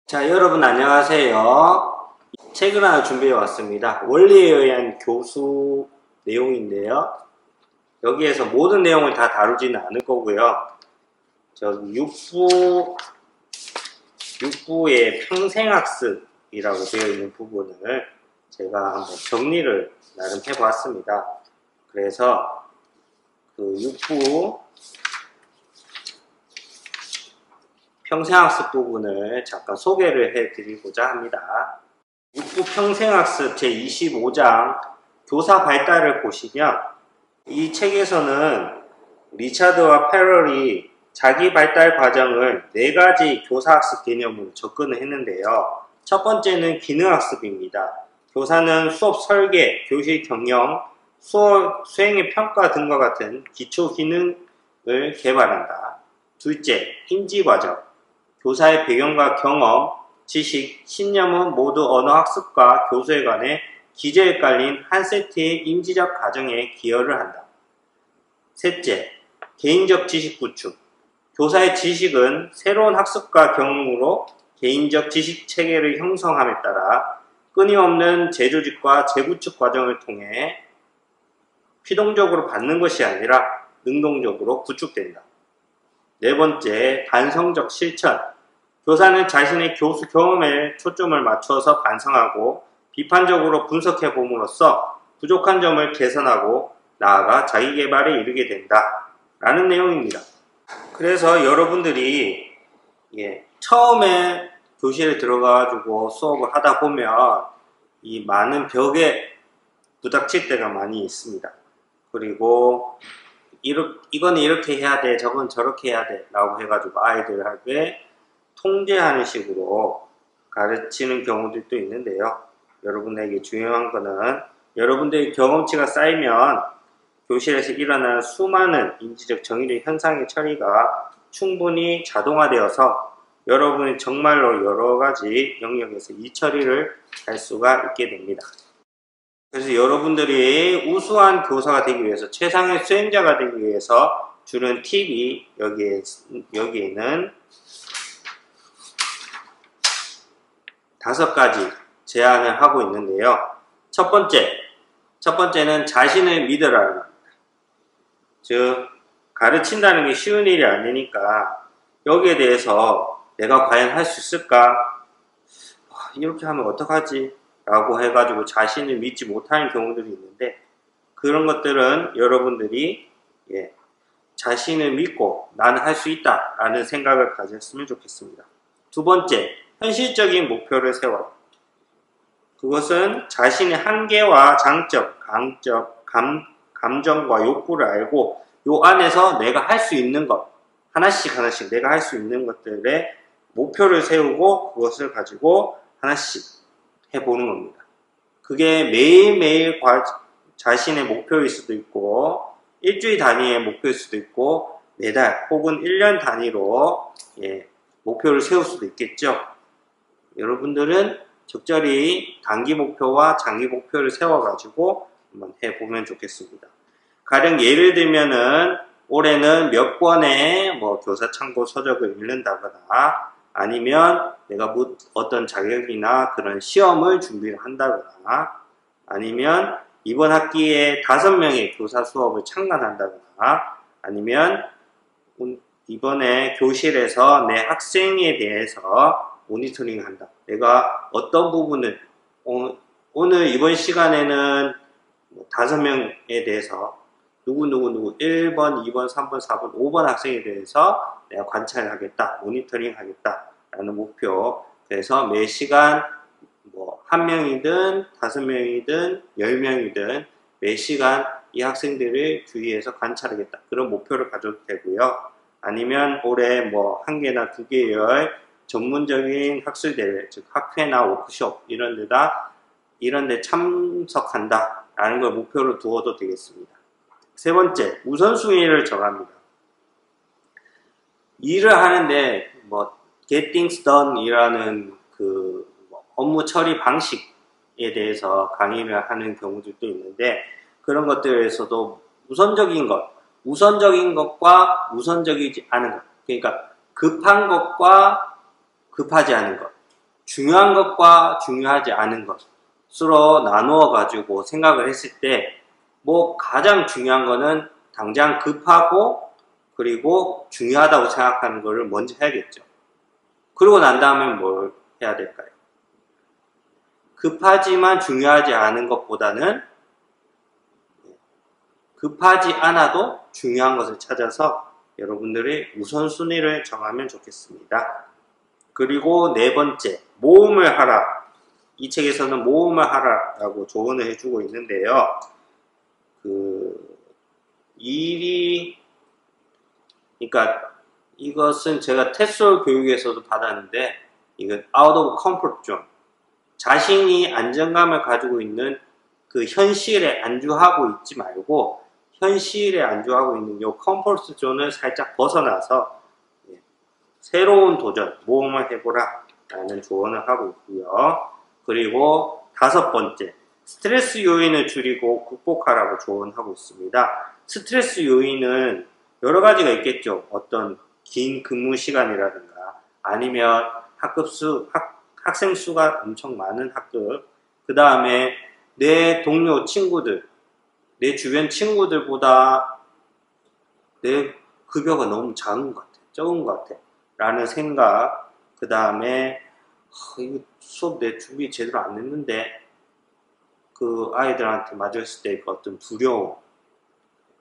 자, 여러분 안녕하세요. 책을 하나 준비해 왔습니다. 원리에 의한 교수 내용인데요. 여기에서 모든 내용을 다 다루지는 않을 거고요. 저기 6부의 평생학습이라고 되어 있는 부분을 제가 한번 정리를 나름 해보았습니다. 그래서 그 6부 평생학습 부분을 잠깐 소개를 해드리고자 합니다. 6부 평생학습 제25장 교사 발달을 보시면 이 책에서는 리차드와 패럴이 자기 발달 과정을 4가지 교사학습 개념으로 접근을 했는데요. 첫 번째는 기능학습입니다. 교사는 수업 설계, 교실 경영, 수업 수행의 평가 등과 같은 기초 기능을 개발한다. 둘째, 인지과정. 교사의 배경과 경험, 지식, 신념은 모두 언어학습과 교수에 관해 기저에 깔린 한 세트의 인지적 과정에 기여를 한다. 셋째, 개인적 지식 구축. 교사의 지식은 새로운 학습과 경험으로 개인적 지식 체계를 형성함에 따라 끊임없는 재조직과 재구축 과정을 통해 피동적으로 받는 것이 아니라 능동적으로 구축된다. 네 번째, 반성적 실천. 교사는 자신의 교수 경험에 초점을 맞춰서 반성하고 비판적으로 분석해 봄으로써 부족한 점을 개선하고 나아가 자기 개발에 이르게 된다. 라는 내용입니다. 그래서 여러분들이 처음에 교실에 들어가가지고 수업을 하다 보면 이 많은 벽에 부닥칠 때가 많이 있습니다. 그리고 이거는 이렇게 해야 돼, 저건 저렇게 해야 돼 라고 해가지고 아이들에게 통제하는 식으로 가르치는 경우들도 있는데요. 여러분에게 중요한 거는 여러분들의 경험치가 쌓이면 교실에서 일어나는 수많은 인지적 정의력 현상의 처리가 충분히 자동화되어서 여러분이 정말로 여러가지 영역에서 이 처리를 할 수가 있게 됩니다. 그래서 여러분들이 우수한 교사가 되기 위해서, 최상의 수행자가 되기 위해서 주는 팁이 여기에는 5가지 제안을 하고 있는데요. 첫 번째는 자신을 믿으라는 겁니다. 즉, 가르친다는 게 쉬운 일이 아니니까 여기에 대해서 내가 과연 할 수 있을까? 이렇게 하면 어떡하지? 라고 해가지고 자신을 믿지 못하는 경우들이 있는데, 그런 것들은 여러분들이 자신을 믿고 나는 할 수 있다 라는 생각을 가졌으면 좋겠습니다. 두 번째, 현실적인 목표를 세워라. 그것은 자신의 한계와 장점, 감정과 욕구를 알고 요 안에서 내가 할 수 있는 것, 하나씩 내가 할 수 있는 것들의 목표를 세우고 그것을 가지고 하나씩 해보는 겁니다. 그게 매일매일 자신의 목표일 수도 있고 일주일 단위의 목표일 수도 있고 매달 혹은 1년 단위로 목표를 세울 수도 있겠죠. 여러분들은 적절히 단기 목표와 장기 목표를 세워가지고 한번 해보면 좋겠습니다. 가령 예를 들면은 올해는 몇 권의 교사 참고 서적을 읽는다거나 아니면 내가 어떤 자격이나 그런 시험을 준비를 한다거나 아니면 이번 학기에 5명의 교사 수업을 참관한다거나 아니면 이번에 교실에서 내 학생에 대해서 모니터링 한다. 내가 어떤 부분을 오늘 이번 시간에는 5명에 대해서 누구 1번, 2번, 3번, 4번, 5번 학생에 대해서 내가 관찰을 하겠다. 모니터링 하겠다. 라는 목표. 그래서 매 시간 1명이든 5명이든 10명이든 매 시간 이 학생들을 주의해서 관찰하겠다. 그런 목표를 가져도 되고요. 아니면 올해 1개나 2개의 전문적인 학술대회, 즉 학회나 워크숍 이런 데 참석한다 라는 걸 목표로 두어도 되겠습니다. 세 번째, 우선순위를 정합니다. 일을 하는데 get things done 이라는 그 업무 처리 방식에 대해서 강의를 하는 경우들도 있는데, 그런 것들에서도 우선적인 것과 우선적이지 않은 것, 그러니까 급한 것과 급하지 않은 것, 중요한 것과 중요하지 않은 것으로 나누어 가지고 생각을 했을 때 뭐 가장 중요한 거는 당장 급하고 그리고 중요하다고 생각하는 거를 먼저 해야겠죠. 그러고 난 다음에 뭘 해야 될까요? 급하지만 중요하지 않은 것보다는 급하지 않아도 중요한 것을 찾아서 여러분들이 우선순위를 정하면 좋겠습니다. 그리고 네 번째, 모험을 하라. 이 책에서는 모험을 하라라고 조언을 해주고 있는데요. 그러니까 이것은 제가 테솔 교육에서도 받았는데, 이건 out of comfort zone. 자신이 안정감을 가지고 있는 그 현실에 안주하고 있지 말고, 현실에 안주하고 있는 이 컴포트 존을 살짝 벗어나서 새로운 도전, 모험을 해보라 라는 조언을 하고 있고요. 그리고 다섯 번째, 스트레스 요인을 줄이고 극복하라고 조언하고 있습니다. 스트레스 요인은 여러 가지가 있겠죠. 어떤 긴 근무 시간이라든가 아니면 학생 수가 엄청 많은 학급, 그 다음에 내 동료 친구들, 내 주변 친구들보다 내 급여가 너무 작은 것 같아, 적은 것 같아 라는 생각, 그 다음에 이거 수업 내 준비 제대로 안 했는데 그 아이들한테 맞았을 때 그 어떤 두려움,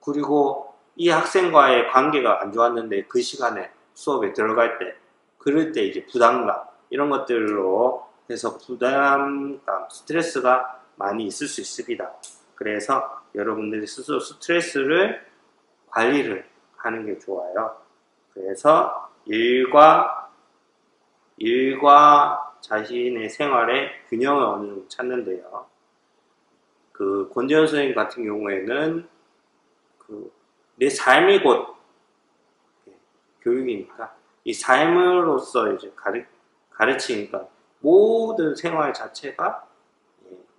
그리고 이 학생과의 관계가 안 좋았는데 그 시간에 수업에 들어갈 때 그럴 때 이제 부담감, 이런 것들로 해서 부담감, 스트레스가 많이 있을 수 있습니다. 그래서 여러분들이 스스로 스트레스를 관리를 하는 게 좋아요. 그래서 일과 자신의 생활의 균형을 어느 정도 찾는데요. 그 권재현 선생님 같은 경우에는 내 삶이 곧 교육이니까 이 삶으로서 이제 가르치니까 모든 생활 자체가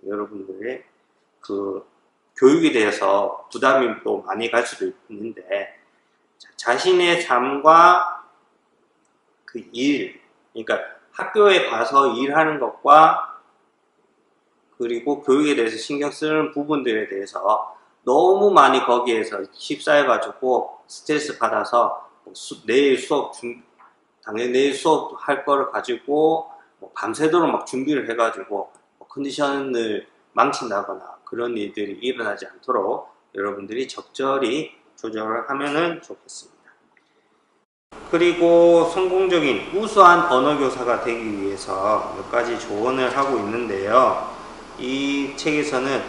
여러분들의 그 교육에 대해서 부담이 또 많이 갈 수도 있는데, 자신의 삶과 그 일, 그러니까 학교에 가서 일하는 것과 그리고 교육에 대해서 신경 쓰는 부분들에 대해서 너무 많이 거기에서 휩싸여가지고 스트레스 받아서 내일 수업 당연히 내일 수업 할 거를 가지고 밤새도록 막 준비를 해가지고 컨디션을 망친다거나 그런 일들이 일어나지 않도록 여러분들이 적절히 조절을 하면 좋겠습니다. 그리고 성공적인 우수한 언어교사가 되기 위해서 몇 가지 조언을 하고 있는데요. 이 책에서는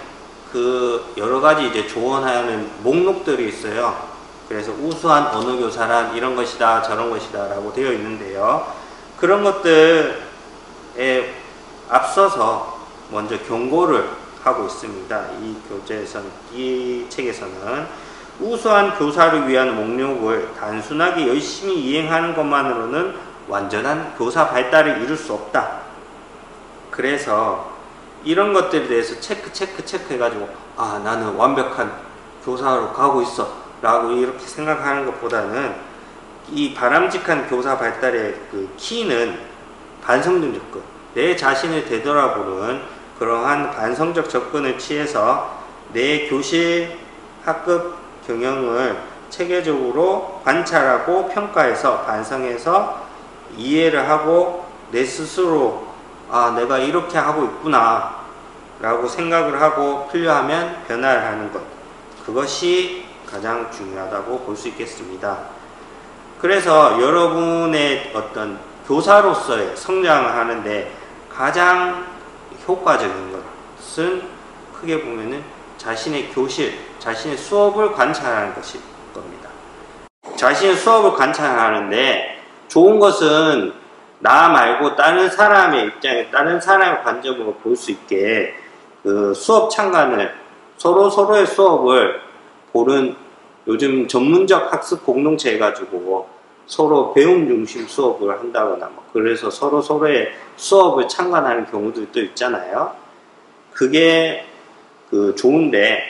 그 여러 가지 이제 조언하는 목록들이 있어요. 그래서 우수한 언어교사란 이런 것이다, 저런 것이다 라고 되어 있는데요. 그런 것들에 앞서서 먼저 경고를 하고 있습니다. 이 책에서는 우수한 교사를 위한 목록을 단순하게 열심히 이행하는 것만으로는 완전한 교사 발달을 이룰 수 없다. 그래서 이런 것들에 대해서 체크 해가지고 나는 완벽한 교사로 가고 있어 라고 이렇게 생각하는 것보다는 이 바람직한 교사 발달의 그 키는 반성적 접근, 내 자신을 되돌아보는 그러한 반성적 접근을 취해서 내 교실 학급 경영을 체계적으로 관찰하고 평가해서 반성해서 이해를 하고 내 스스로 내가 이렇게 하고 있구나 라고 생각을 하고 필요하면 변화를 하는 것, 그것이 가장 중요하다고 볼 수 있겠습니다. 그래서 여러분의 어떤 교사로서의 성장을 하는데 가장 효과적인 것은 크게 보면은 자신의 교실, 자신의 수업을 관찰하는 것일 겁니다. 자신의 수업을 관찰하는데 좋은 것은 나 말고 다른 사람의 입장에, 다른 사람의 관점으로 볼 수 있게 그 수업 참관을, 서로의 수업을 보는, 요즘 전문적 학습 공동체 해가지고 서로 배움 중심 수업을 한다거나 그래서 서로의 수업을 참관하는 경우들도 있잖아요. 그게 좋은데,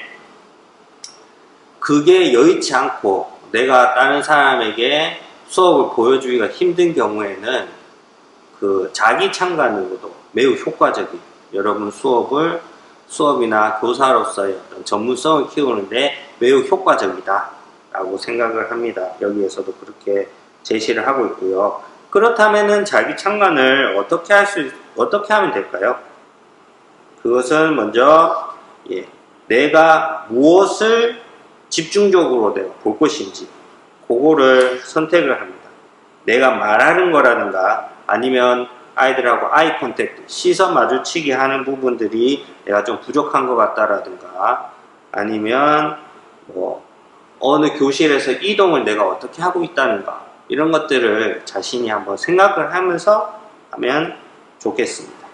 그게 여의치 않고 내가 다른 사람에게 수업을 보여주기가 힘든 경우에는 그 자기 참관으로도 매우 효과적인 여러분 수업이나 교사로서의 어떤 전문성을 키우는데 매우 효과적이다 라고 생각을 합니다. 여기에서도 그렇게 제시를 하고 있고요. 그렇다면은 자기 참관을 어떻게 하면 될까요? 그것은 먼저 내가 무엇을 집중적으로 내가 볼 것인지 그거를 선택을 합니다. 내가 말하는 거라든가 아니면 아이들하고 아이 컨택트, 시선 마주치기 하는 부분들이 내가 좀 부족한 것 같다라든가 아니면 뭐 어느 교실에서 이동을 내가 어떻게 하고 있다는가 이런 것들을 자신이 한번 생각을 하면서 하면 좋겠습니다.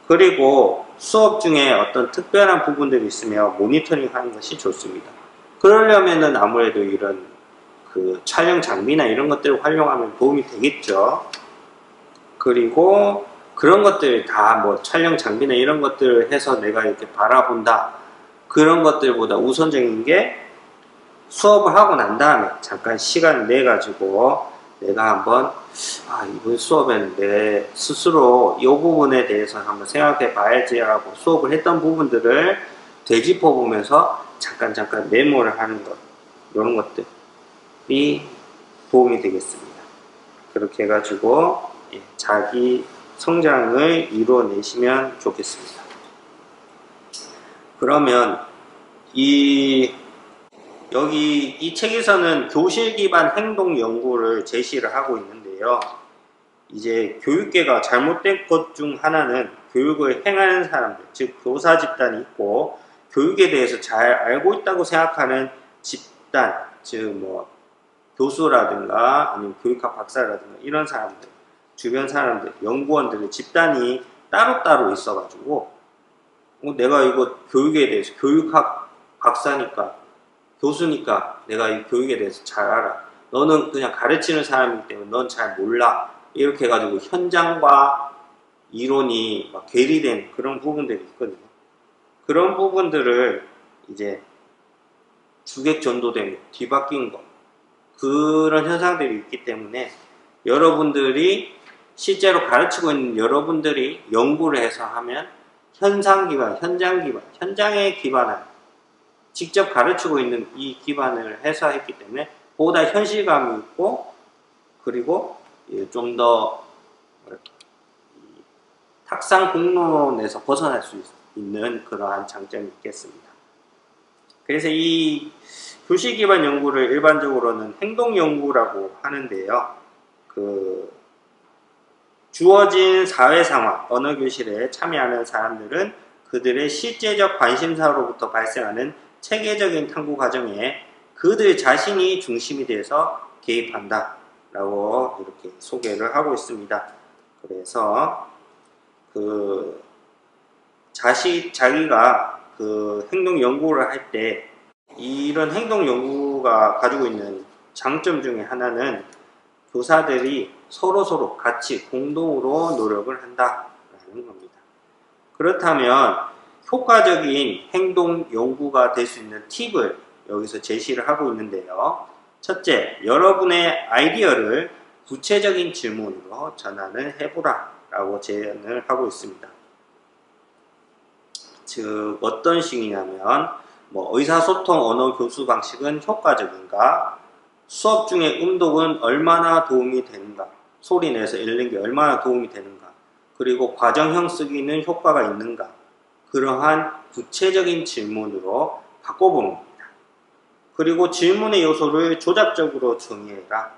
그리고 수업 중에 어떤 특별한 부분들이 있으면 모니터링 하는 것이 좋습니다. 그러려면은 아무래도 이런 그 촬영 장비나 이런 것들을 활용하면 도움이 되겠죠. 그리고 그런 것들 다 뭐 촬영 장비나 이런 것들을 해서 내가 이렇게 바라본다. 그런 것들보다 우선적인 게 수업을 하고 난 다음에 잠깐 시간을 내 가지고 내가 한번 이번 수업에는 내 스스로 이 부분에 대해서 한번 생각해 봐야지 하고 수업을 했던 부분들을 되짚어 보면서 잠깐 메모를 하는 것 이런 것들이 도움이 되겠습니다. 그렇게 해가지고 자기 성장을 이루어내시면 좋겠습니다. 그러면 여기 이 책에서는 교실 기반 행동 연구를 제시를 하고 있는데요. 이제 교육계가 잘못된 것 중 하나는 교육을 행하는 사람들, 즉 교사 집단이 있고 교육에 대해서 잘 알고 있다고 생각하는 집단, 즉 뭐 교수라든가 아니면 교육학 박사라든가 이런 사람들, 주변 사람들, 연구원들의 집단이 따로따로 있어가지고 내가 이거 교육에 대해서 교육학 박사니까 교수니까 내가 이 교육에 대해서 잘 알아. 너는 그냥 가르치는 사람이기 때문에 넌 잘 몰라. 이렇게 해가지고 현장과 이론이 막 괴리된 그런 부분들이 있거든요. 그런 부분들을 이제 주객전도된 거, 뒤바뀐 거 그런 현상들이 있기 때문에 여러분들이 실제로 가르치고 있는 여러분들이 연구를 해서 하면 현장 기반, 현장에 기반한 직접 가르치고 있는 이 기반을 해서 했기 때문에 보다 현실감이 있고 그리고 좀 더 탁상 공론에서 벗어날 수 있는 그러한 장점이 있겠습니다. 그래서 이 교실 기반 연구를 일반적으로는 행동 연구라고 하는데요. 주어진 사회 상황, 언어 교실에 참여하는 사람들은 그들의 실제적 관심사로부터 발생하는 체계적인 탐구 과정에 그들 자신이 중심이 돼서 개입한다 라고 이렇게 소개를 하고 있습니다. 그래서 자기가 행동 연구를 할 때 이런 행동 연구가 가지고 있는 장점 중에 하나는 교사들이 서로 같이 공동으로 노력을 한다라는 겁니다. 그렇다면 효과적인 행동 연구가 될 수 있는 팁을 여기서 제시를 하고 있는데요. 첫째, 여러분의 아이디어를 구체적인 질문으로 전환을 해보라 라고 제안을 하고 있습니다. 즉 어떤 식이냐면 의사소통 언어 교수 방식은 효과적인가? 수업 중에 음독은 얼마나 도움이 되는가? 소리 내서 읽는 게 얼마나 도움이 되는가? 그리고 과정형 쓰기는 효과가 있는가? 그러한 구체적인 질문으로 바꿔봅니다. 그리고 질문의 요소를 조작적으로 정의해라.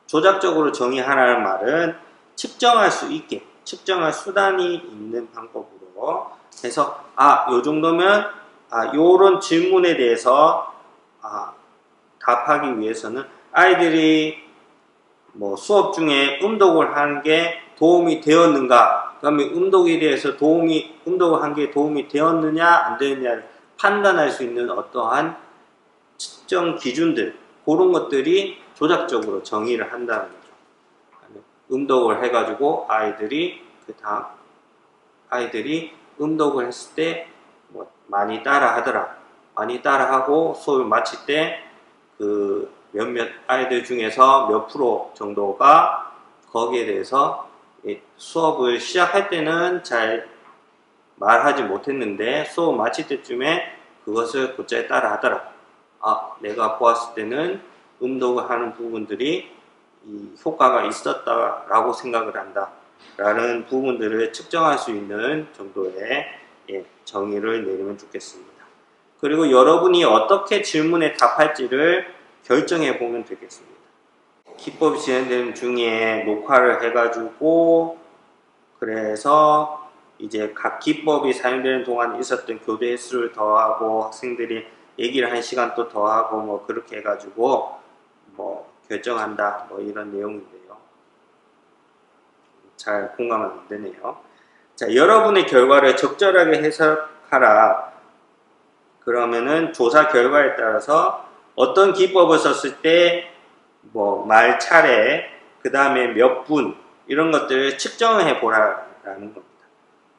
조작적으로 정의하라는 말은 측정할 수 있게, 측정할 수단이 있는 방법으로 해서 요 정도면 요런 질문에 대해서 답하기 위해서는 아이들이 수업 중에 음독을 하는 게 도움이 되었는가, 그다음에 음독에 대해서 음독을 한 게 도움이 되었느냐 안 되느냐를 판단할 수 있는 어떠한 측정 기준들, 그런 것들이 조작적으로 정의를 한다는 거죠. 음독을 해가지고 아이들이 음독을 했을 때 많이 따라 하더라. 많이 따라 하고 수업을 마칠 때 몇몇 아이들 중에서 몇 프로 정도가 거기에 대해서 수업을 시작할 때는 잘 말하지 못했는데 수업 마칠 때쯤에 그것을 곧잘 따라 하더라. 아, 내가 보았을 때는 음독을 하는 부분들이 이 효과가 있었다라고 생각을 한다. 라는 부분들을 측정할 수 있는 정도의 정의를 내리면 좋겠습니다. 그리고 여러분이 어떻게 질문에 답할지를 결정해 보면 되겠습니다. 기법이 진행되는 중에 녹화를 해가지고 그래서 이제 각 기법이 사용되는 동안 있었던 교대 횟수를 더하고 학생들이 얘기를 한 시간 또 더하고 뭐 그렇게 해가지고 뭐 결정한다 뭐 이런 내용인데요. 잘 공감은 안 되네요. 자, 여러분의 결과를 적절하게 해석하라. 그러면은 조사 결과에 따라서 어떤 기법을 썼을 때 뭐 말 차례, 그 다음에 몇 분 이런 것들을 측정을 해보라라는 겁니다.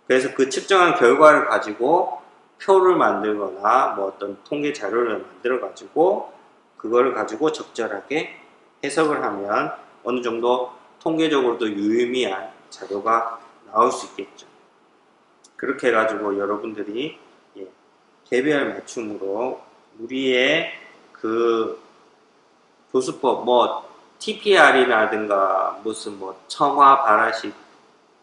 그래서 그 측정한 결과를 가지고 표를 만들거나 뭐 어떤 통계 자료를 만들어 가지고 그거를 가지고 적절하게 해석을 하면 어느 정도 통계적으로도 유의미한 자료가 나올 수 있겠죠. 그렇게 해가지고 여러분들이 개별 맞춤으로 우리의 그 교수법 뭐 TPR이라든가 무슨 뭐 청화 발화식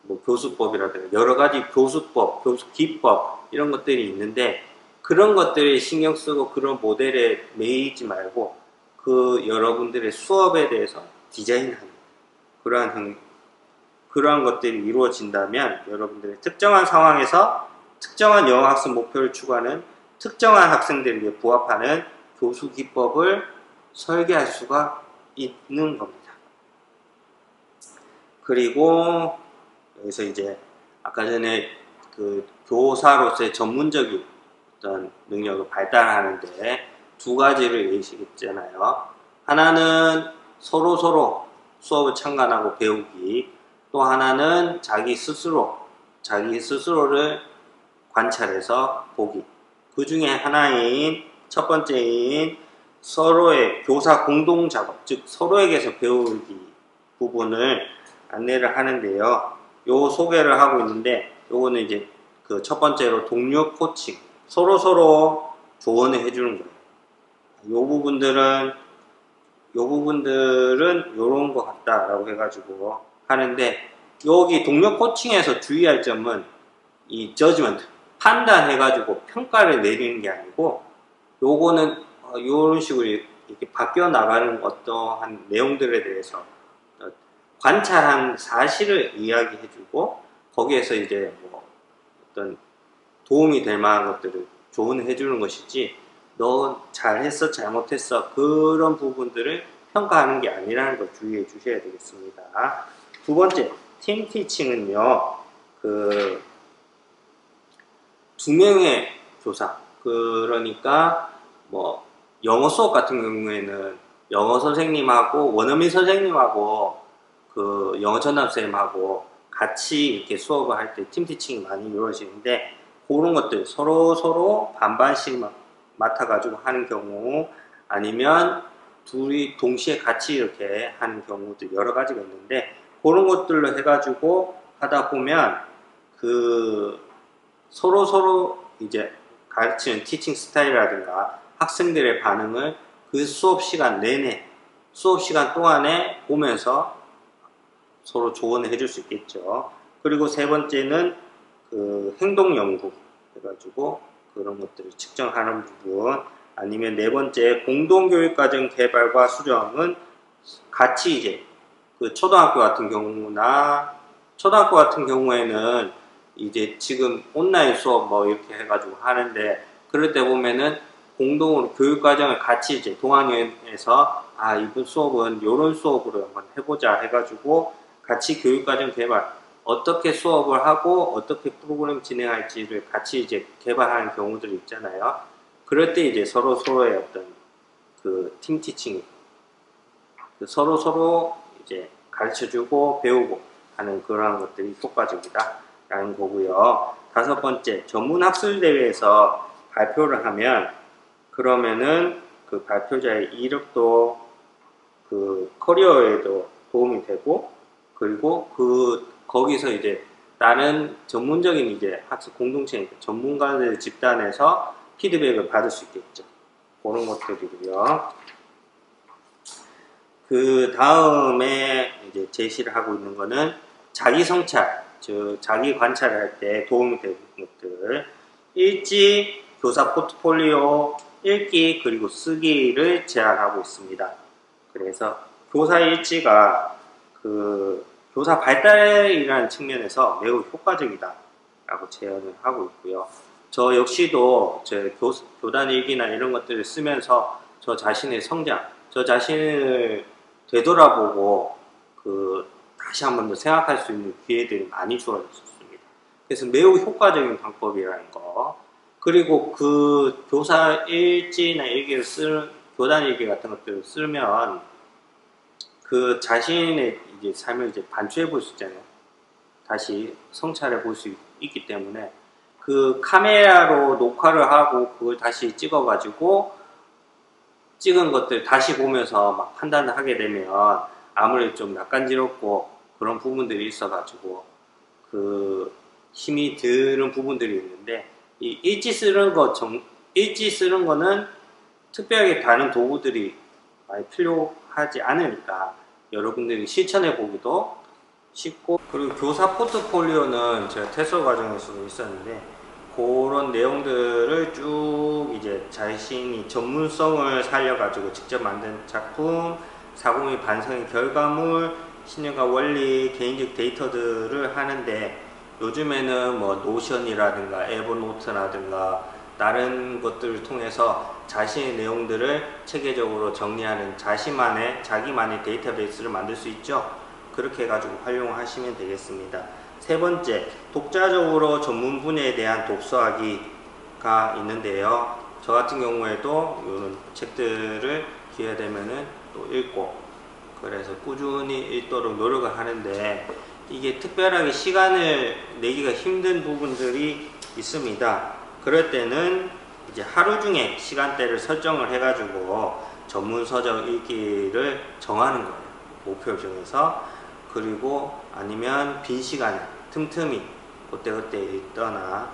뭐 교수법이라든가 여러 가지 교수법, 교수 기법 이런 것들이 있는데 그런 것들에 신경 쓰고 그런 모델에 매이지 말고 그 여러분들의 수업에 대해서 디자인하는 그러한 것들이 이루어진다면 여러분들의 특정한 상황에서 특정한 영어학습 목표를 추구하는 특정한 학생들에게 부합하는 교수 기법을 설계할 수가 있는 겁니다. 그리고 여기서 이제 아까 전에 그 교사로서의 전문적인 어떤 능력을 발달하는데 두 가지를 얘기했잖아요. 하나는 서로 수업을 참관하고 배우기, 또 하나는 자기 스스로를 관찰해서 보기. 그 중에 하나인 첫 번째인 서로의 교사 공동 작업, 즉 서로에게서 배우기 부분을 안내를 하는데요. 요 소개를 하고 있는데 요거는 이제 그 첫 번째로 동료 코칭, 서로 조언을 해주는 거예요. 요 부분들은 요런 것 같다라고 해가지고 하는데 여기 동료 코칭에서 주의할 점은 이 저지먼트, 판단해가지고 평가를 내리는 게 아니고 요거는 이런 식으로 이렇게 바뀌어 나가는 어떠한 내용들에 대해서 관찰한 사실을 이야기해주고 거기에서 이제 뭐 어떤 도움이 될 만한 것들을 조언을 해주는 것이지 너 잘했어 잘못했어 그런 부분들을 평가하는 게 아니라는 걸 주의해 주셔야 되겠습니다. 두 번째 팀 티칭은요 그 두 명의 교사 그러니까 뭐 영어 수업 같은 경우에는 영어 선생님하고 원어민 선생님하고 그 영어 전담쌤하고 같이 이렇게 수업을 할 때 팀 티칭이 많이 이루어지는데 그런 것들 서로 반반씩 맡아가지고 하는 경우 아니면 둘이 동시에 같이 이렇게 하는 경우도 여러 가지가 있는데 그런 것들로 해가지고 하다 보면 그 서로 이제 가르치는 티칭 스타일이라든가 학생들의 반응을 그 수업 시간 내내 수업 시간 동안에 보면서 서로 조언을 해줄 수 있겠죠. 그리고 세 번째는 그 행동 연구 해가지고 그런 것들을 측정하는 부분 아니면 네 번째 공동교육과정 개발과 수정은 같이 이제 그 초등학교 같은 경우에는 이제 지금 온라인 수업 뭐 이렇게 해가지고 하는데 그럴 때 보면은 공동으로 교육과정을 같이 이제 동학년에서 이번 수업은 요런 수업으로 한번 해보자 해가지고 같이 교육과정 개발 어떻게 수업을 하고 어떻게 프로그램 진행할지를 같이 이제 개발하는 경우들이 있잖아요. 그럴 때 이제 서로의 어떤 그 팀 티칭이 서로 이제 가르쳐주고 배우고 하는 그러한 것들이 효과적이다 라는 거고요. 다섯 번째 전문 학술 대회에서 발표를 하면 그러면은 그 발표자의 이력도 그 커리어에도 도움이 되고 그리고 그 거기서 이제 다른 전문적인 이제 학습 공동체 전문가들 집단에서 피드백을 받을 수 있겠죠. 그런 것들이고요. 그 다음에 이제 제시를 하고 있는 거는 자기 성찰, 즉 자기 관찰을 할 때 도움이 되는 것들, 일지, 교사 포트폴리오, 읽기 그리고 쓰기를 제안하고 있습니다. 그래서 교사 일지가 그 교사 발달이라는 측면에서 매우 효과적이다 라고 제안을 하고 있고요. 저 역시도 제 교단 일기나 이런 것들을 쓰면서 저 자신의 성장, 저 자신을 되돌아보고 다시 한 번 더 생각할 수 있는 기회들이 많이 주어졌습니다. 그래서 매우 효과적인 방법이라는 거. 그리고 그 교사 일지나 일기를 교단 일기 같은 것들을 쓰면 그 자신의 이제 삶을 이제 반추해 볼 수 있잖아요. 다시 성찰해 볼 수 있기 때문에 그 카메라로 녹화를 하고 그걸 다시 찍어 가지고 찍은 것들 다시 보면서 막 판단을 하게 되면 아무래도 좀 낯간지럽고 그런 부분들이 있어 가지고 그 힘이 드는 부분들이 있는데 이 일지 쓰는 거는 특별하게 다른 도구들이 많이 필요하지 않으니까 여러분들이 실천해 보기도 쉽고, 그리고 교사 포트폴리오는 제가 테스트 과정에서도 있었는데 그런 내용들을 쭉 이제 자신이 전문성을 살려가지고 직접 만든 작품, 사고미 반성의 결과물, 신념과 원리, 개인적 데이터들을 하는데 요즘에는 뭐 노션이라든가 에버노트라든가 다른 것들을 통해서 자신의 내용들을 체계적으로 정리하는 자기만의 데이터베이스를 만들 수 있죠. 그렇게 해가지고 활용하시면 되겠습니다. 세 번째, 독자적으로 전문 분야에 대한 독서하기가 있는데요. 저 같은 경우에도 이런 책들을 기회 되면은 또 읽고, 그래서 꾸준히 읽도록 노력을 하는데 이게 특별하게 시간을 내기가 힘든 부분들이 있습니다. 그럴 때는 이제 하루 중에 시간대를 설정을 해가지고 전문 서적 읽기를 정하는 거예요. 목표를 정해서. 그리고 아니면 빈 시간에 틈틈이 그때그때 읽거나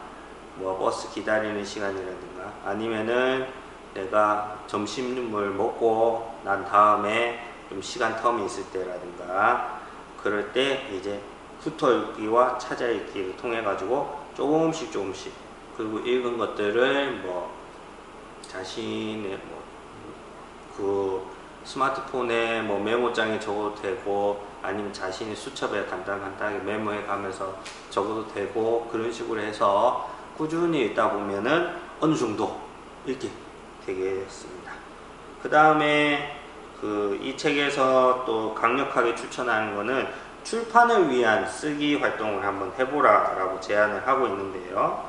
뭐 버스 기다리는 시간이라든가 아니면은 내가 점심을 먹고 난 다음에 좀 시간 텀이 있을 때라든가 그럴 때 이제 훑어 읽기와 찾아 읽기를 통해 가지고 조금씩 그리고 읽은 것들을 뭐 자신의 그 스마트폰에 뭐 메모장에 적어도 되고 아니면 자신의 수첩에 간단하게 메모해 가면서 적어도 되고 그런 식으로 해서 꾸준히 읽다 보면은 어느 정도 읽게 되겠습니다. 그 다음에 이 책에서 또 강력하게 추천하는 거는 출판을 위한 쓰기 활동을 한번 해보라 라고 제안을 하고 있는데요.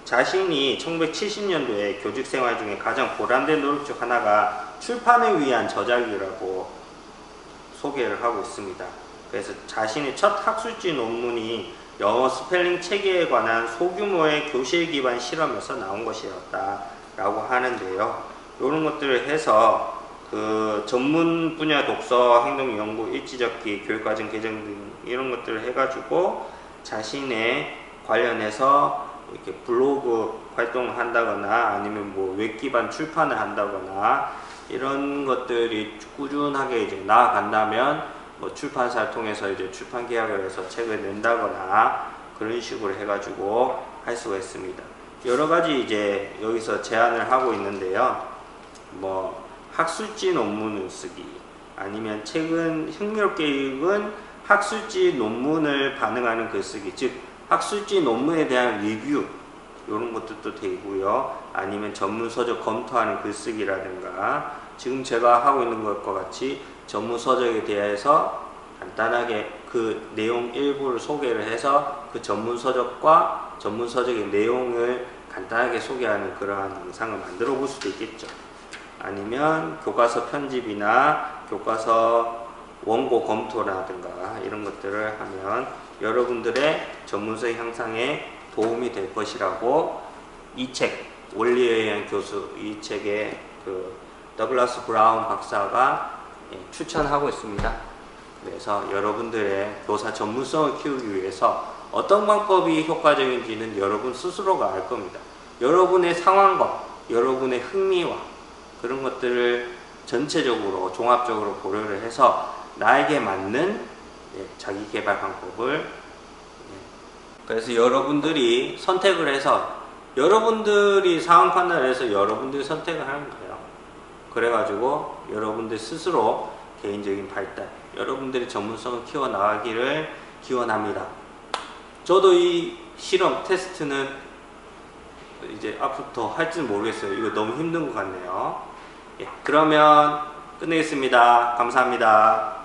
자신이 1970년도에 교직 생활 중에 가장 보람된 노력 중 하나가 출판을 위한 저작이라고 소개를 하고 있습니다. 그래서 자신의 첫 학술지 논문이 영어 스펠링 체계에 관한 소규모의 교실 기반 실험에서 나온 것이었다 라고 하는데요. 이런 것들을 해서 전문 분야 독서, 행동 연구, 일지적기, 교육과정 개정 등 이런 것들을 해가지고 자신의 관련해서 이렇게 블로그 활동을 한다거나 아니면 뭐 웹 기반 출판을 한다거나 이런 것들이 꾸준하게 이제 나아간다면 뭐 출판사를 통해서 이제 출판 계약을 해서 책을 낸다거나 그런 식으로 해가지고 할 수가 있습니다. 여러 가지 이제 여기서 제안을 하고 있는데요. 뭐 학술지 논문을 쓰기 아니면 최근 흥미롭게 읽은 학술지 논문을 반응하는 글쓰기, 즉 학술지 논문에 대한 리뷰 이런 것들도 되고요. 아니면 전문 서적 검토하는 글쓰기라든가 지금 제가 하고 있는 것과 같이 전문 서적에 대해서 간단하게 그 내용 일부를 소개를 해서 그 전문 서적과 전문 서적의 내용을 간단하게 소개하는 그러한 영상을 만들어 볼 수도 있겠죠. 아니면 교과서 편집이나 교과서 원고 검토라든가 이런 것들을 하면 여러분들의 전문성 향상에 도움이 될 것이라고 이 책 원리에 의한 교수 이 책의 더글라스 브라운 박사가 추천하고 있습니다. 그래서 여러분들의 교사 전문성을 키우기 위해서 어떤 방법이 효과적인지는 여러분 스스로가 알 겁니다. 여러분의 상황과 여러분의 흥미와 그런 것들을 전체적으로 종합적으로 고려를 해서 나에게 맞는 자기 개발 방법을 그래서 여러분들이 선택을 해서 여러분들이 상황 판단을 해서 여러분들이 선택을 하는 거예요. 그래가지고 여러분들 스스로 개인적인 발달, 여러분들의 전문성을 키워나가기를 기원합니다. 저도 이 실험 테스트는 이제 앞으로 할지는 모르겠어요. 이거 너무 힘든 것 같네요. 예, 그러면 끝내겠습니다. 감사합니다.